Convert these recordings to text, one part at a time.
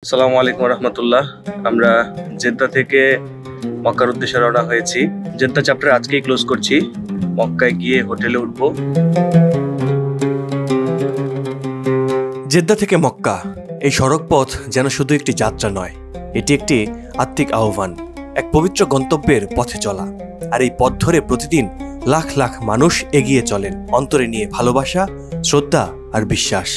আসসালামু আলাইকুম রহমতুল্লাহ। আমরা জেদ্দা থেকে মক্কার উদ্দেশ্যে রওনা হয়েছি। জেদ্দা চ্যাপ্টার আজকেই ক্লোজ করছি। মক্কায় গিয়ে হোটেলে উঠবো। জেদ্দা থেকে মক্কা এই সড়ক পথ যেন শুধু একটি যাত্রা নয়, এটি একটি আত্মিক আহ্বান, এক পবিত্র গন্তব্যের পথে চলা। আর এই পথ ধরে প্রতিদিন লাখ লাখ মানুষ এগিয়ে চলেন, অন্তরে নিয়ে ভালোবাসা, শ্রদ্ধা আর বিশ্বাস।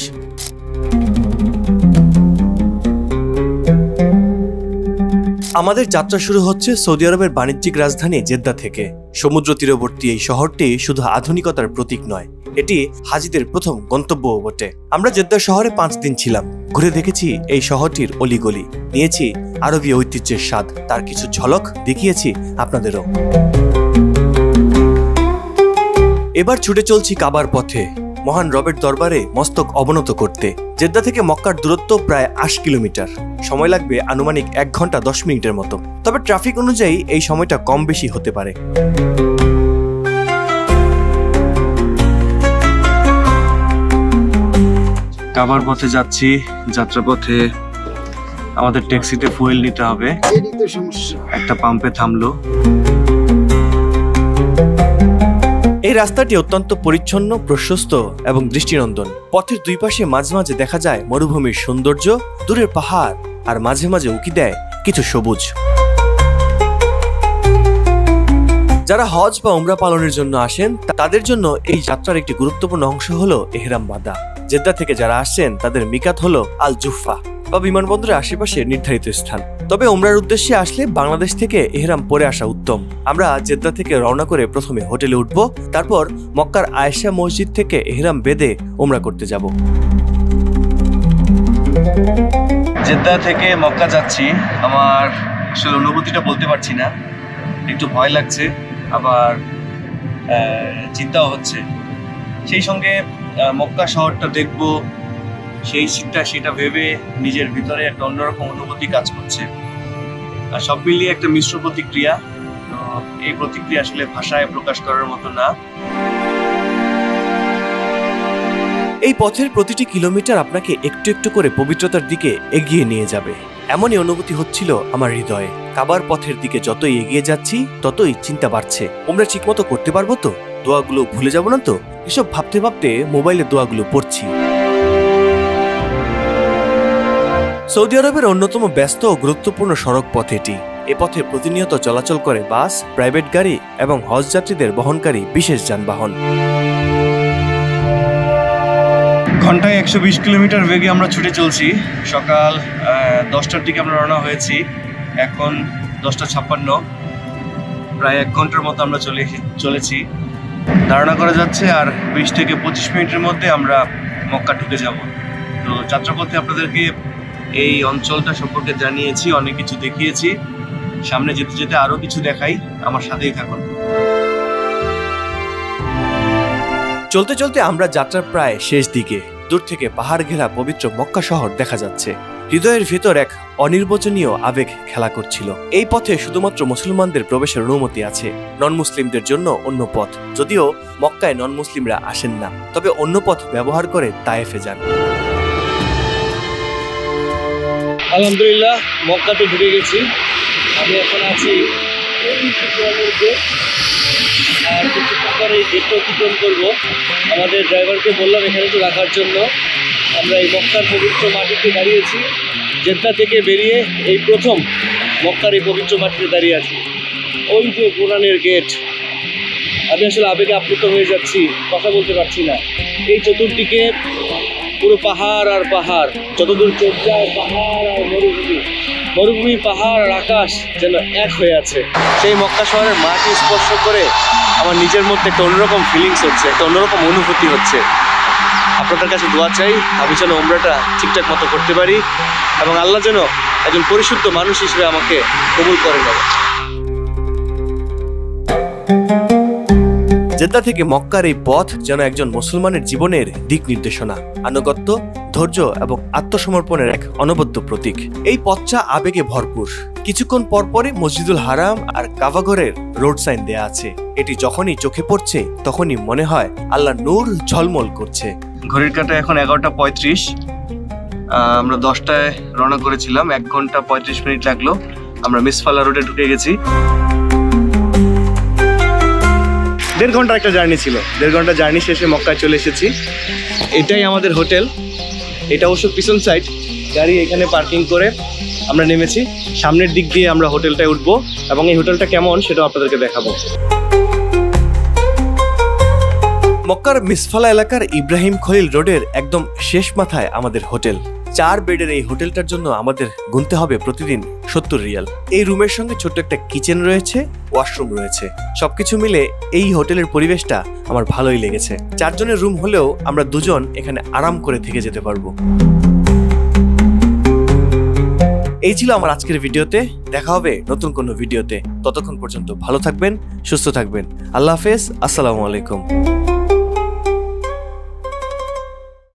আমাদের যাত্রা শুরু হচ্ছে সৌদি আরবের বাণিজ্যিক রাজধানী জেদ্দা থেকে। সমুদ্র তীরবর্তী এই শহরটি শুধু আধুনিকতার প্রতীক নয়, এটি হাজিদের প্রথম গন্তব্যও বটে। আমরা জেদ্দা শহরে 5 দিন ছিলাম, ঘুরে দেখেছি এই শহরটির অলিগলি, নিয়েছি আরবি ঐতিহ্যের স্বাদ, তার কিছু ঝলক দেখিয়েছি আপনাদেরও। এবার ছুটে চলছি কাবার পথে, মহান রবের দরবারে মস্তক অবনত করতে। জেদ্দা থেকে মক্কার দূরত্ব প্রায় 8 কিলোমিটার, সময় লাগবে আনুমানিক 1 ঘন্টা 10 মিনিটের মতো। তবে ট্রাফিক অনুযায়ী এই সময়টা কম বেশি হতে পারে। কাবার পথে যাচ্ছি। যাত্রাপথে আমাদের ট্যাক্সিতে ফুয়েল নিতে হবে, একটা পাম্পে থামলো। এই রাস্তাটি অত্যন্ত পরিচ্ছন্ন, প্রশস্ত এবং দৃষ্টিনন্দন। পথের দুই পাশে মাঝে মাঝে দেখা যায় মরুভূমির সৌন্দর্য, দূরের পাহাড়, আর মাঝে মাঝে উকি দেয় কিছু সবুজ। যারা হজ বা উমরা পালনের জন্য আসেন তাদের জন্য এই যাত্রার একটি গুরুত্বপূর্ণ অংশ হলো এহরাম বাঁধা। জেদ্দা থেকে যারা আসছেন তাদের মিকাত হলো আল জুফা বা বিমানবন্দরের আশেপাশে নির্ধারিত স্থান। তবে উমরার উদ্দেশ্যে আসলে বাংলাদেশ থেকে এহরাম পরে আসা উত্তম। আমরা জেদ্দা থেকে রওনা করে প্রথমে হোটেলে উঠব, তারপর মক্কার আয়েশা মসজিদ থেকে এহরাম বেঁধে উমরা করতে যাব। জেদ্দা থেকে মক্কা যাচ্ছি। আমার আসলে অনুভূতিটা বলতে পারছি না, একটু ভয় লাগছে, আবার চিন্তাও হচ্ছে। সেই সঙ্গে মক্কা শহরটা দেখবো, সেটা ভেবে নিজের ভিতরে একটা অন্যরকম অনুভূতি কাজ করছে। আর সব মিলিয়ে একটা মিশ্র প্রতিক্রিয়া। এই প্রতিক্রিয়া আসলে ভাষায় প্রকাশ করার মতো না। এই পথের প্রতিটি কিলোমিটার আপনাকে একটু একটু করে পবিত্রতার দিকে এগিয়ে নিয়ে যাবে, এমনই অনুভূতি হচ্ছিল আমার হৃদয়ে। কাবার পথের দিকে যতই এগিয়ে যাচ্ছি ততই চিন্তা বাড়ছে, আমরা ঠিকমতো করতে পারবো তো, দোয়াগুলো ভুলে যাব না তো। এসব ভাবতে ভাবতে মোবাইলে দোয়াগুলো পড়ছি। সৌদি আরবের অন্যতম ব্যস্ত ও গুরুত্বপূর্ণ সড়ক পথ এটি। এ পথে প্রতিনিয়ত চলাচল করে বাস, প্রাইভেট গাড়ি এবং হজ যাত্রীদের বহনকারী বিশেষ যানবাহন। ঘন্টায় 120 কিলোমিটার বেগে আমরা ছুটে চলছি। সকাল 10টার দিকে আমরা রওনা হয়েছি, এখন 10:56। প্রায় 1 ঘন্টার মতো আমরা চলেছি। ধারণা করা যাচ্ছে আর 20 থেকে 25 মিনিটের মধ্যে আমরা মক্কা ঢুকে যাব। তো যাত্রাপথে আপনাদেরকে এই অঞ্চলটা সম্পর্কে জানিয়েছি, অনেক কিছু দেখিয়েছি। সামনে যেতে যেতে আরো কিছু দেখাই, আমার সাথেই থাকুন। চলতে চলতে আমরা যাত্রার প্রায় শেষ দিকে। দূর থেকে পাহাড় ঘেরা পবিত্র মক্কা শহর দেখা যাচ্ছে। হৃদয়ের ভেতর এক অনির্বচনীয় আবেগ খেলা করছিল। এই পথে শুধুমাত্র মুসলমানদের প্রবেশের অনুমতি আছে, নন মুসলিমদের জন্য অন্য পথ। যদিও মক্কায় নন মুসলিমরা আসেন না, তবে অন্য পথ ব্যবহার করে তায়েফে যান। আলহামদুলিল্লাহ, মক্কাতে ঢুকে গেছি। আমি এখন আছি আর কিছুক্ষণ পরে এই গেটটা অতিক্রম করবো। আমাদের ড্রাইভারকে বললাম এখানে একটু রাখার জন্য। আমরা এই মক্কার পবিত্র মাটিতে দাঁড়িয়েছি। জেদ্দা থেকে বেরিয়ে এই প্রথম মক্কার এই পবিত্র মাটিতে দাঁড়িয়ে আছি। ওই যে কোরআনের গেট। আমি আসলে আবেগে আপ্লুত হয়ে যাচ্ছি, কথা বলতে পারছি না। এই চতুর্দিকে পুরো পাহাড় আর পাহাড়, যতদূর চোখ যায় পাহাড় আর মরুভূমি, মরুভূমি, পাহাড় আর আকাশ যেন এক হয়ে আছে। সেই মক্কা শহরের মাটি স্পর্শ করে আমার নিজের মধ্যে একটা অন্যরকম ফিলিংস হচ্ছে, একটা অন্যরকম অনুভূতি হচ্ছে। আপনাদের কাছে দোয়া চাই আমি যেন উমরাটা ঠিকঠাক মতো করতে পারি এবং আল্লাহ যেন একজন পরিশুদ্ধ মানুষ হিসেবে আমাকে কবুল করে নেয়। জেদ্দা থেকে মক্কার এই পথ যেন একজন মুসলমানের জীবনের দিক নির্দেশনা, আনুগত্য, ধৈর্য এবং আত্মসমর্পণের এক অনবদ্য প্রতীক। এই পথটা আবেগে ভরপুর। কিছুক্ষণ পরপরই মসজিদুল হারাম আর কাবাঘরের রোড সাইন দেয়া আছে। এটি যখনই চোখে পড়ছে তখনই মনে হয় আল্লাহ নূর ঝলমল করছে। ঘড়ির কাঁটা এখন 11:35। আমরা 10টায় রওনা করেছিলাম, 1 ঘন্টা 35 মিনিট লাগলো। আমরা মিসফালা রোডে ঢুকে গেছি। 1.5 ঘন্টার একটা জার্নি ছিল। 1.5 ঘন্টা জার্নি শেষে মক্কায় চলে এসেছি। এটাই আমাদের হোটেল। এটা অবশ্য পিছন সাইড, গাড়ি এখানে পার্কিং করে আমরা নেমেছি। সামনের দিক দিয়ে আমরা হোটেলটায় উঠবো এবং এই হোটেলটা কেমন সেটাও আপনাদেরকে দেখাবো। মক্কার মিসফালা এলাকার ইব্রাহিম খলিল রোডের একদম শেষ মাথায় আমাদের হোটেল। 4 বেডের এই হোটেলটার জন্য আমাদের গুনতে হবে প্রতিদিন 70 রিয়াল। এই রুমের সঙ্গে ছোট্ট একটা কিচেন রয়েছে, ওয়াশরুম রয়েছে। সবকিছু মিলে এই হোটেলের পরিবেশটা আমার ভালোই লেগেছে। 4 জনের রুম হলেও আমরা 2 জন এখানে আরাম করে থেকে যেতে পারবো। এই ছিল আমার আজকের ভিডিওতে। দেখা হবে নতুন কোনো ভিডিওতে। ততক্ষণ পর্যন্ত ভালো থাকবেন, সুস্থ থাকবেন। আল্লাহ হাফেজ, আসসালামু আলাইকুম।